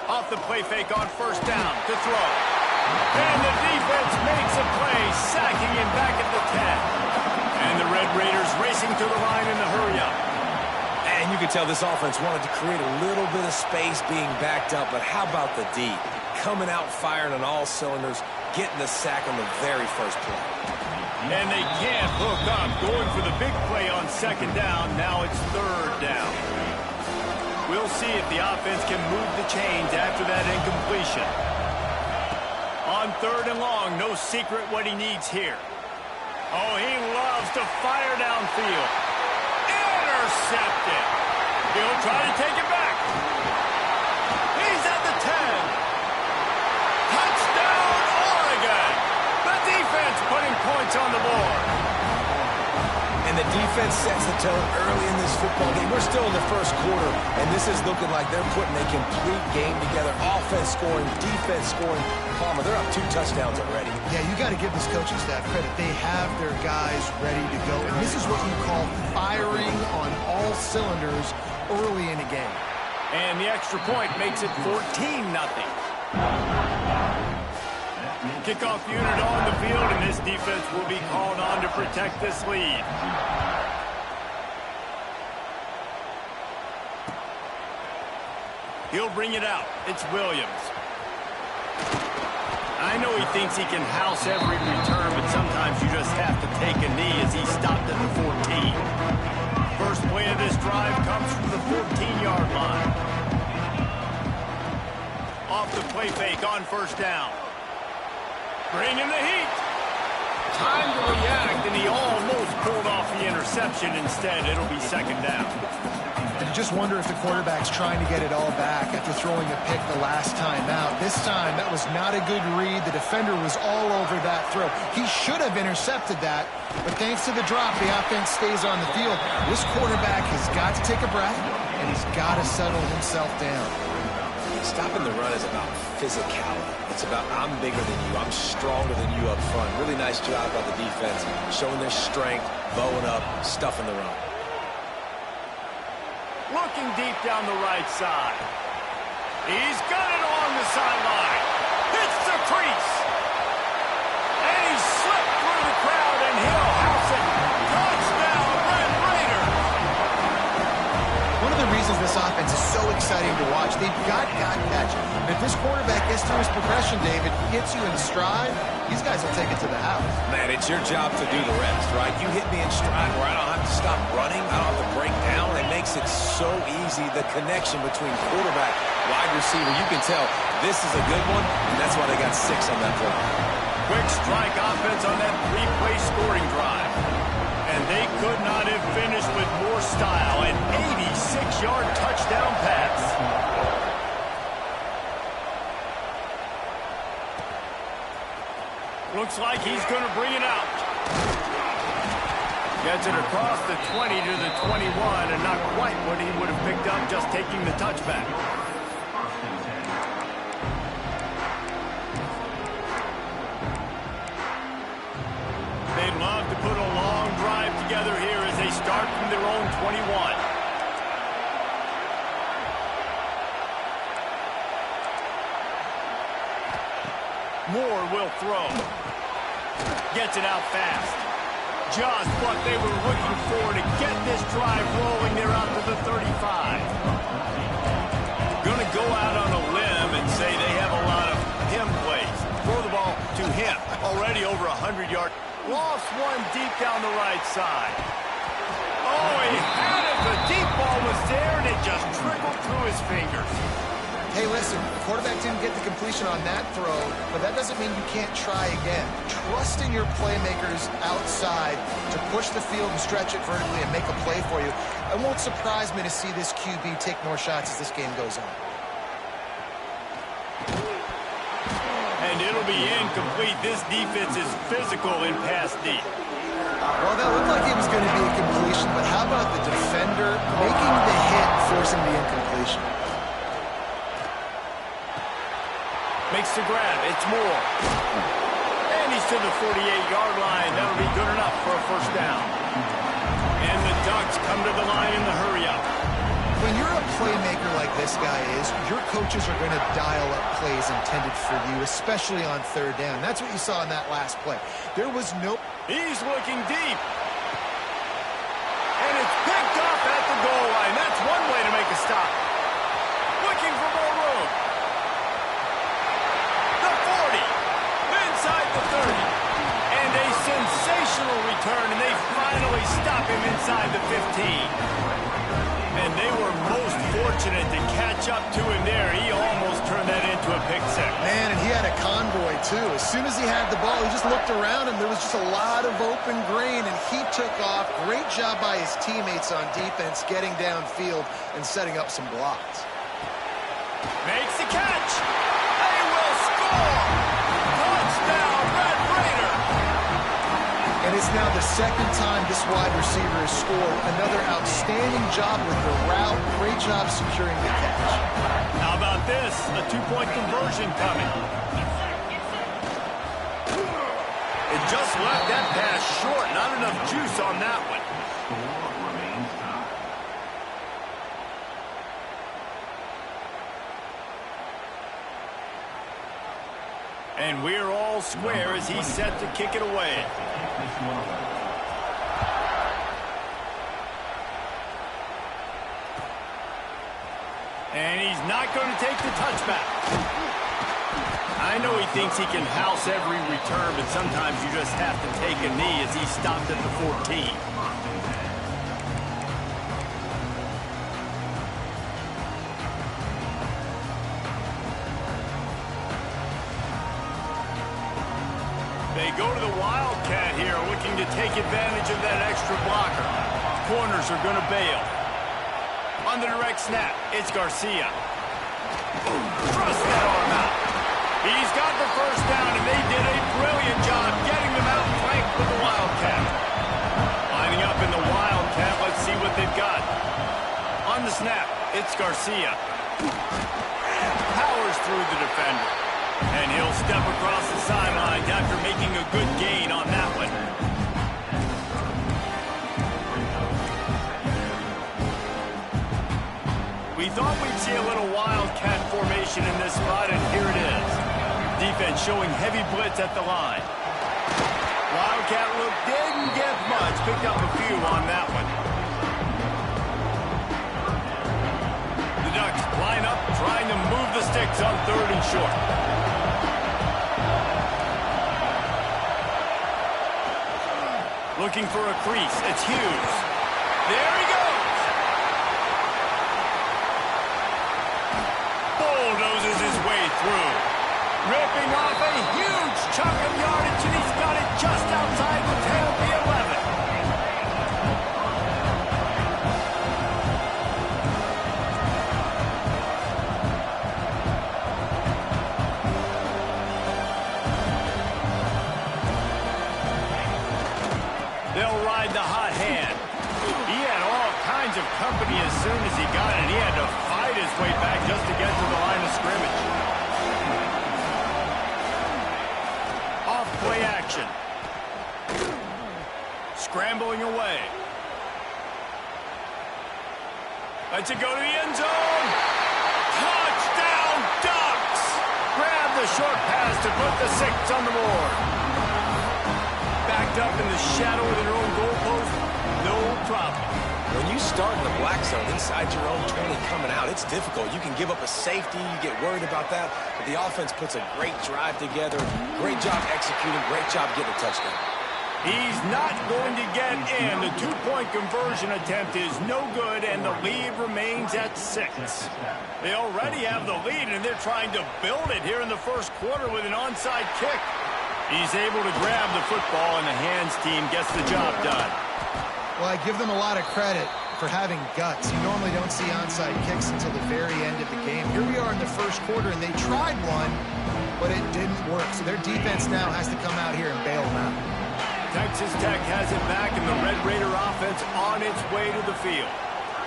Off the play fake on first down to throw. And the defense makes a play, sacking him back at the 10. And the Red Raiders racing to the line in the hurry-up. And you can tell this offense wanted to create a little bit of space being backed up, but how about the D? Coming out firing on all cylinders, getting the sack on the very first play. And they can't hook up, going for the big play on second down. Now it's third down. We'll see if the offense can move the chains after that incompletion. On third and long, no secret what he needs here. Oh, he loves to fire downfield. Intercepted. He'll try to take it back. He's at the 10. Touchdown, Oregon. The defense putting points on the board. And the defense sets the tone early in this football game. We're still in the first quarter, and this is looking like they're putting a complete game together. Offense scoring, defense scoring. Palmer, they're up 2 touchdowns already. Yeah, you got to give this coaching staff credit. They have their guys ready to go. And this is what you call firing on all cylinders early in a game. And the extra point makes it 14-0. Kickoff unit on the field, and this defense will be called on to protect this lead. He'll bring it out. It's Williams. I know he thinks he can house every return, but sometimes you just have to take a knee as he stopped at the 14. First play of this drive comes from the 14-yard line. Off the play fake on first down. Bringing the heat. Time to react, and he almost pulled off the interception. Instead, it'll be second down. And you just wonder if the quarterback's trying to get it all back after throwing a pick the last time out. This time, that was not a good read. The defender was all over that throw. He should have intercepted that, but thanks to the drop, the offense stays on the field. This quarterback has got to take a breath, and he's got to settle himself down. Stopping the run is about physicality. It's about I'm bigger than you, I'm stronger than you up front. Really nice job by the defense, showing their strength, bowing up, stuffing the run. Looking deep down the right side. He's got it along the sideline. Hits the crease. And he slipped through the crowd, and he'll house it. Touchdown, Red Raiders. One of the reasons this offense is so exciting to watch, they've got catch. And if this quarterback gets through his progression, David, hits you in stride, these guys will take it to the house. Man, it's your job to do the rest, right? You hit me in stride where I don't have to stop running, I don't have to break down. It makes it so easy, the connection between quarterback, wide receiver. You can tell this is a good one, and that's why they got 6 on that play. Quick strike offense on that 3-play scoring drive. And they could not have finished with more style. An 86-yard touchdown pass. Looks like he's going to bring it out. Gets it across the 20 to the 21, and not quite what he would have picked up just taking the touchback. They'd love to put a long drive together here as they start from their own 21. Moore will throw. Gets it out fast. Just what they were looking for to get this drive rolling. They're out to the 35. Going to go out on a limb and say they have a lot of him plays. Throw the ball to him. Already over 100 yards. Lost one deep down the right side. Oh, he had it. The deep ball was there, and it just trickled through his fingers. Hey, listen, the quarterback didn't get the completion on that throw, but that doesn't mean you can't try again. Trust in your playmakers outside to push the field and stretch it vertically and make a play for you. It won't surprise me to see this QB take more shots as this game goes on. And it'll be incomplete. This defense is physical in pass deep. Well, that looked like it was going to be a completion, but how about the defender making the hit, forcing the incompletion? Makes the grab. It's Moore. And he's to the 48-yard line. That'll be good enough for a first down. And the Ducks come to the line in the hurry-up. when you're a playmaker like this guy is, your coaches are going to dial up plays intended for you, especially on third down. That's what you saw in that last play. There was no... He's looking deep. And it's picked off at the goal line. That's one way to make a stop. Looking for more room. The 40. Inside the 30. And a sensational return, and they finally stop him inside the 15. And they were most fortunate to catch up to him there. He almost turned that into a pick six. Man, and he had a convoy, too. As soon as he had the ball, he just looked around him. There was just a lot of open grain, and he took off. Great job by his teammates on defense, getting downfield and setting up some blocks. Makes the catch. They will score. Touchdown, Red Raider. And it's now the second time this wide receiver has scored. Another outstanding job with the route. Great job securing the catch. How about this? A two-point conversion coming. It just left that pass short. Not enough juice on that one. And we're all square as he's set to kick it away. And he's not going to take the touchback. I know he thinks he can house every return, but sometimes you just have to take a knee as he stopped at the 14. They go to the Wildcat here, looking to take advantage of that extra blocker. Corners are going to bail. On the direct snap, it's Garcia. Thrust that arm out. He's got the first down, and they did a brilliant job getting them out flanked with the Wildcat. Lining up in the Wildcat, let's see what they've got. On the snap, it's Garcia. Powers through the defender. And he'll step across the sidelines after making a good gain on that one. We thought we'd see a little Wildcat formation in this spot, and here it is. Defense showing heavy blitz at the line. Wildcat look didn't get much. Picked up a few on that one. The Ducks line up, trying to move the sticks on third and short. Looking for a crease. It's Hughes. There he goes. Bulldozes his way through. Ripping off a huge chunk of yardage, and he's got it just outside the 10 of the 11. They'll ride the hot hand. He had all kinds of company as soon as he got it. He had to fight his way back just to get to the line of scrimmage. Off play action. Scrambling away. Lets it go to the end zone. Touchdown, Ducks! Grab the short pass to put the 6 on the board. Backed up in the shadow of their own goalpost, no problem. When you start in the black zone inside your own 20 coming out, it's difficult. You can give up a safety, you get worried about that, but the offense puts a great drive together. Great job executing, great job getting a touchdown. He's not going to get in. The two-point conversion attempt is no good, and the lead remains at 6. They already have the lead, and they're trying to build it here in the first quarter with an onside kick. He's able to grab the football, and the hands team gets the job done. Well, I give them a lot of credit for having guts. You normally don't see onside kicks until the very end of the game. Here we are in the first quarter, and they tried one, but it didn't work. So their defense now has to come out here and bail them out. Texas Tech has it back, and the Red Raider offense on its way to the field.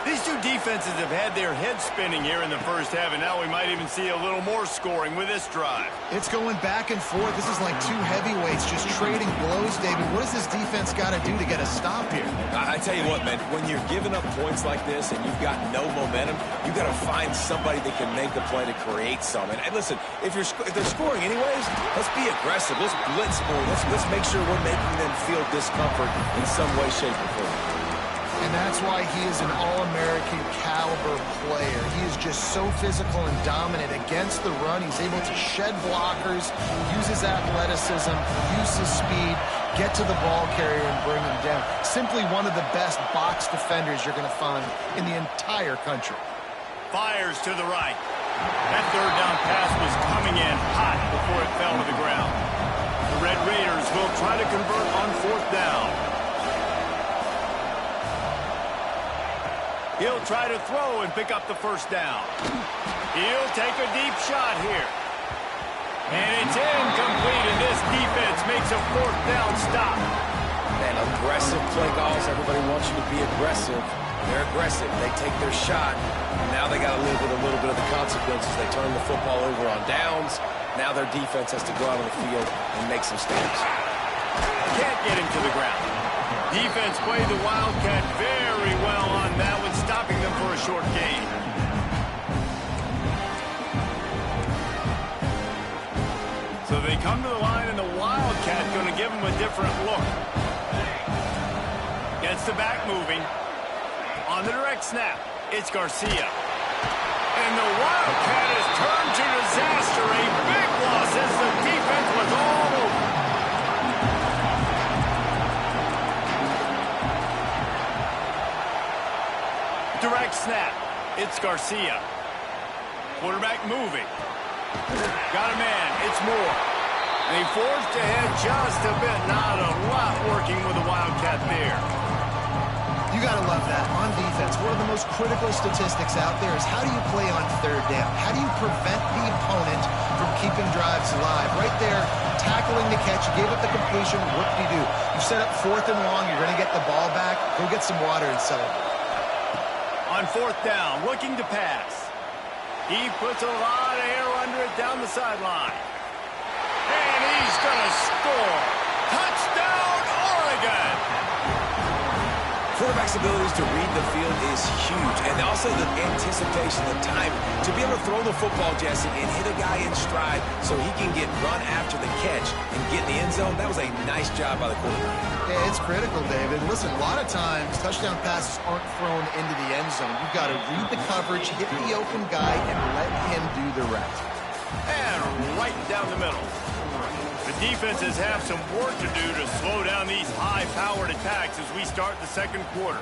These two defenses have had their heads spinning here in the first half, and now we might even see a little more scoring with this drive. It's going back and forth. This is like two heavyweights just trading blows, David. What does this defense got to do to get a stop here? I tell you what, man, when you're giving up points like this and you've got no momentum, you got to find somebody that can make the play to create some. And listen, if they're scoring anyways, let's be aggressive. Let's blitz more. Let's make sure we're making them feel discomfort in some way, shape, or form. And that's why he is an All-American caliber player. He is just so physical and dominant against the run. He's able to shed blockers, use his athleticism, use his speed, get to the ball carrier and bring him down. Simply one of the best box defenders you're going to find in the entire country. Fires to the right. That third down pass was coming in hot before it fell to the ground. The Red Raiders will try to convert on fourth down. He'll try to throw and pick up the first down. He'll take a deep shot here. And it's incomplete, and this defense makes a fourth down stop. Man, aggressive play calls. Everybody wants you to be aggressive. They're aggressive. They take their shot. Now they got to live with a little bit of the consequences. They turn the football over on downs. Now their defense has to go out on the field and make some stops. Can't get him to the ground. Defense played the Wildcat very well on that one, stopping them for a short gain. So they come to the line, and the Wildcat going to give them a different look. Gets the back moving. On the direct snap, it's Garcia. And the Wildcat has turned to disaster. A big loss as the defense was all over. Direct snap. It's Garcia. Quarterback moving. Got a man. It's Moore. And he forced ahead just a bit. Not a lot working with the Wildcat there. You got to love that. On defense, one of the most critical statistics out there is how do you play on third down? How do you prevent the opponent from keeping drives alive? Right there, tackling the catch. You gave up the completion. What do? You set up fourth and long. You're going to get the ball back. Go get some water and celebrate. On fourth down, looking to pass. He puts a lot of air under it down the sideline. And he's going to score. Touchdown, Oregon! Quarterback's abilities to read the field is huge. And also the anticipation, the time to be able to throw the football, Jesse, and hit a guy in stride so he can get run after the catch and get in the end zone. That was a nice job by the quarterback. Yeah, it's critical, David. Listen, a lot of times touchdown passes aren't thrown into the end zone. You've got to read the coverage, hit the open guy, and let him do the rest. And right down the middle. The defenses have some work to do to slow down these high-powered attacks as we start the second quarter.